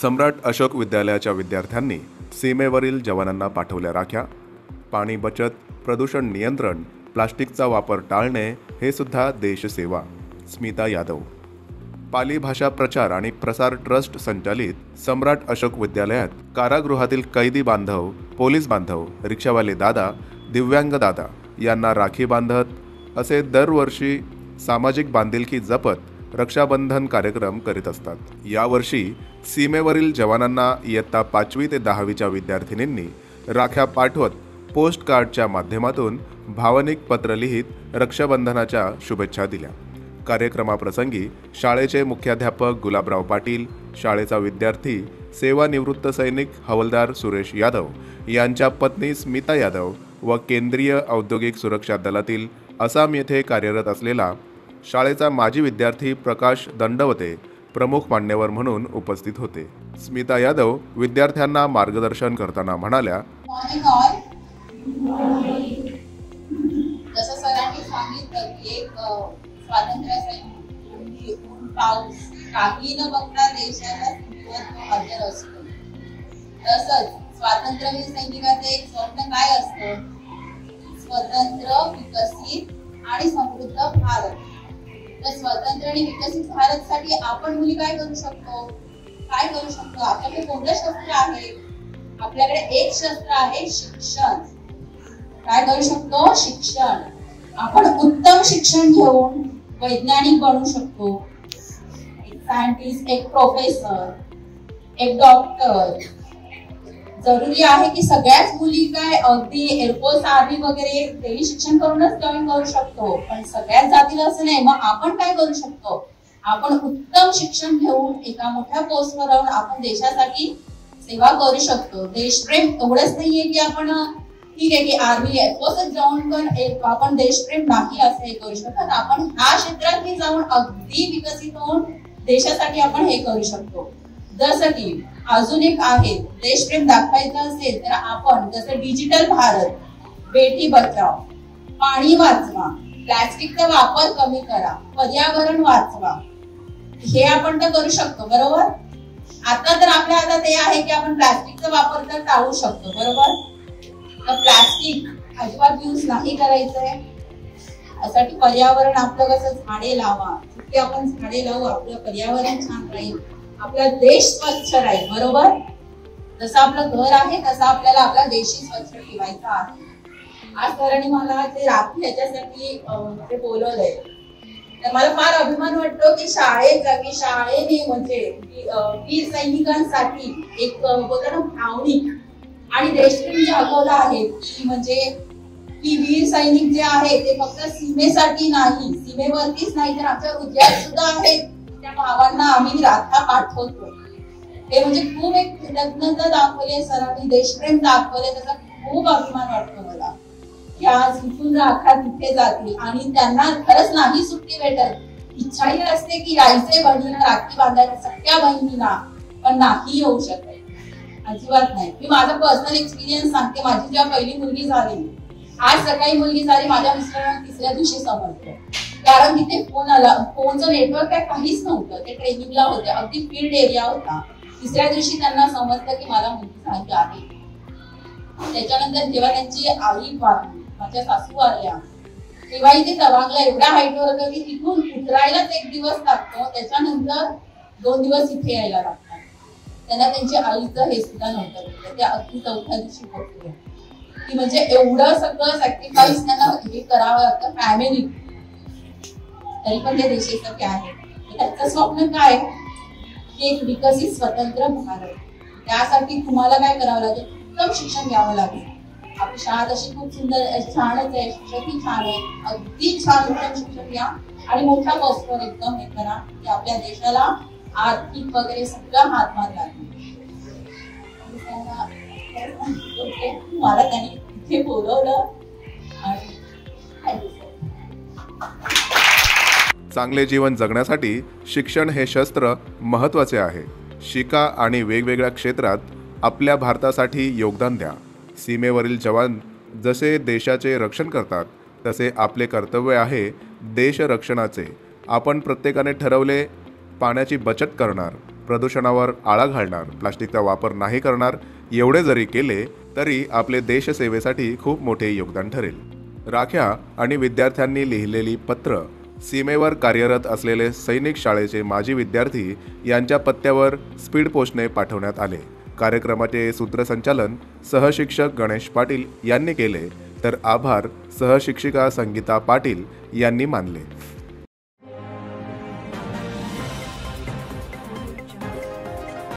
सम्राट अशोक विद्यालयाच्या विद्यार्थ्यांनी सीमेवरील जवानांना पाठवल्या राख्या। पाणी बचत, प्रदूषण नियंत्रण, प्लास्टिकचा वापर टाळणे हे सुद्धा देशसेवा। स्मिता यादव। पाली भाषा प्रचार आणि प्रसार ट्रस्ट संचालित सम्राट अशोक विद्यालयात कारागृहातील कैदी बांधव, पोलीस बांधव, रिक्षावाले दादा, दिव्यांग दादा यांना राखी बांधत असे दरवर्षी सामाजिक बांधिलकी जपत रक्षाबंधन कार्यक्रम करीत असतात। यावर्षी सीमेवरील जवानांना इयत्ता 5वी ते 10वीच्या विद्यार्थिनींनी राख्या पाठवत पोस्ट कार्डच्या माध्यमातून भावनिक पत्र लिहित रक्षाबंधनाच्या शुभेच्छा दिल्या। कार्यक्रमाप्रसंगी शाळेचे मुख्याध्यापक गुलाबराव पाटील, शाळेचा विद्यार्थी सेवानिवृत्त सैनिक हवलदार सुरेश यादव यांच्या पत्नी स्मिता यादव व केंद्रीय औद्योगिक सुरक्षा दलातील आसाम येथे कार्यरत असलेला शाळेचा माजी विद्यार्थी प्रकाश दंडवते प्रमुख मान्यवर म्हणून उपस्थित होते। स्मिता यादव विद्यार्थ्यांना मार्गदर्शन करताना म्हणाल्या, जसं सरांनी सांगितलं की एक स्वातंत्र्यासाठी पाऊस काही न बघता देशाला हजर असतो, तसंच स्वातंत्र्यवीर सैनिकाचं एक स्वप्न काय असतं? स्वतंत्र, विकसित आणि समृद्ध भारत। तर स्वतंत्र आणि विकसित भारतासाठी आपण मुली काय करू शकतो? आपल्याकडे कोणतं शस्त्र आहे? आपल्याकडे एक शस्त्र आहे, शिक्षण। काय करू शकतो? शिक्षण। आपण उत्तम शिक्षण घेऊन वैज्ञानिक बनू शकतो, एक सायंटिस्ट, एक प्रोफेसर, एक डॉक्टर। जरुरी आहे की सगळ्याच मुली काय अगदी एअरफोर्स, आर्मी वगैरे तेही शिक्षण करूनच जॉईन करू शकतो, पण सगळ्याच जातील असं नाही। मग आपण काय करू शकतो? आपण उत्तम शिक्षण घेऊन एका मोठ्या पोस्टवर राहून आपण देशासाठी सेवा करू शकतो। देशप्रेम एवढंच नाहीये की आपण ठीक आहे की आर्मी एअरफोर्सच जाऊन पण आपण देशप्रेम नाही असं हे करू शकतो। आपण ह्या क्षेत्रातही जाऊन अगदी विकसित होऊन देशासाठी आपण हे करू शकतो। जसं की अजून एक आहे, देशप्रेम दाखवायचं असेल तर आपण जसं डिजिटल भारत, बेटी बचाव, पाणी वाचवा, प्लास्टिकचा वापर कमी करा, पर्यावरण वाचवा, हे आपण तर करू शकतो, बरोबर? आता तर आपल्या हातात हे आहे की आपण प्लास्टिकचा वापर तर टाळू शकतो, बरोबर? तर प्लास्टिक अजिबात यूज नाही करायचंय। यासाठी पर्यावरण आपलं कसं, झाडे लावा, जितके आपण झाडे लावू आपलं पर्यावरण छान राहील, आपला देश स्वच्छ राहील, बरोबर? जसं आपलं घर आहे तसं आपल्याला आपला देशही स्वच्छ ठेवायचा आहे। आज सरांनी मला ते राखी याच्यासाठी ते बोलवलंय, तर मला फार अभिमान वाटतो की शाळेने म्हणजे वीर सैनिकांसाठी एक बोलतो ना भावनिक आणि देशप्रेम जागवलं आहे की म्हणजे की वीर सैनिक जे आहे ते फक्त सीमेसाठी नाही, सीमेवरतीच नाही तर आमच्या हृदयात सुद्धा आहेत। त्या भावांना आम्ही राखा पाठवतो, हे म्हणजे खूप एक कृतज्ञता दाखवली सरांनी, देशप्रेम दाखवले, त्याचा खूप अभिमान वाटतो मला की आज इथून राखा तिथे जातील आणि त्यांना खरंच नाही सुट्टी भेटत। इच्छाही असते की यायचे बहिणीला राखी बांधायला, सगळ्या बहिणीला, पण नाही येऊ शकत, अजिबात नाही। मी माझा पर्सनल एक्सपिरियन्स सांगते। माझी जेव्हा पहिली मुलगी झाली, आज सकाळी मुलगी झाली, माझ्या मिस्टरांना तिसऱ्या दिवशी समजलं, कारण तिथे फोन आला, फोनचं नेटवर्क काय काहीच नव्हतं, ते ट्रेनिंगला होते, अगदी फील्ड एरिया होता। तिसऱ्या दिवशी त्यांना समजलं की मला मुलगी झाली आहे। त्याच्यानंतर जेव्हा त्यांची आई वारली, माझ्या सासू आल्या, तेव्हाही ते तवांगला एवढ्या हाईटवर होतं की तिथून उतरायलाच 1 दिवस लागतो, त्याच्यानंतर 2 दिवस इथे यायला लागतात। त्यांना त्यांच्या आईचं हे सुद्धा नव्हतं, त्या अगदी 4थ्या दिवशी पोहोचले की म्हणजे एवढं सगळं सॅक्रिफाईस त्यांना हे करावं लागतं फॅमिली, तरी पण ते देशासाठी आहे। त्याचं स्वप्न काय की एक विकसित स्वतंत्र भारत। त्यासाठी तुम्हाला काय करावं लागेल? उत्तम शिक्षण घ्यावं लागेल। आपली शाळा तशी खूप सुंदर छानच आहे, शिक्षकही छान आहे, अगदी छान उत्तम शिक्षण घ्या आणि मोठ्या पोस्टवर एकदम हे करा की आपल्या देशाला आर्थिक वगैरे सगळं हातभार लागेल। मला त्यांनी इथे बोलवलं आणि चांगले जीवन जगण्यासाठी शिक्षण हे शस्त्र महत्त्वाचे आहे। शिका आणि वेगवेगळ्या क्षेत्रात आपल्या भारतासाठी योगदान द्या। सीमेवरील जवान जसे देशाचे रक्षण करतात तसे आपले कर्तव्य आहे देश रक्षणाचे। आपण प्रत्येकाने ठरवले पाण्याची बचत करणार, प्रदूषणावर आळा घालणार, प्लास्टिकचा वापर नाही करणार, एवढे जरी केले तरी आपले देशसेवेसाठी खूप मोठे योगदान ठरेल. राख्या आणि विद्यार्थ्यांनी लिहिलेली पत्र सीमेवर कार्यरत असलेले सैनिक शाळेचे माजी विद्यार्थी यांच्या पत्त्यावर स्पीड पोस्टने पाठवण्यात आले. कार्यक्रमाचे सूत्रसंचालन सहशिक्षक गणेश पाटील यांनी केले, तर आभार सहशिक्षिका संगीता पाटील यांनी मानले.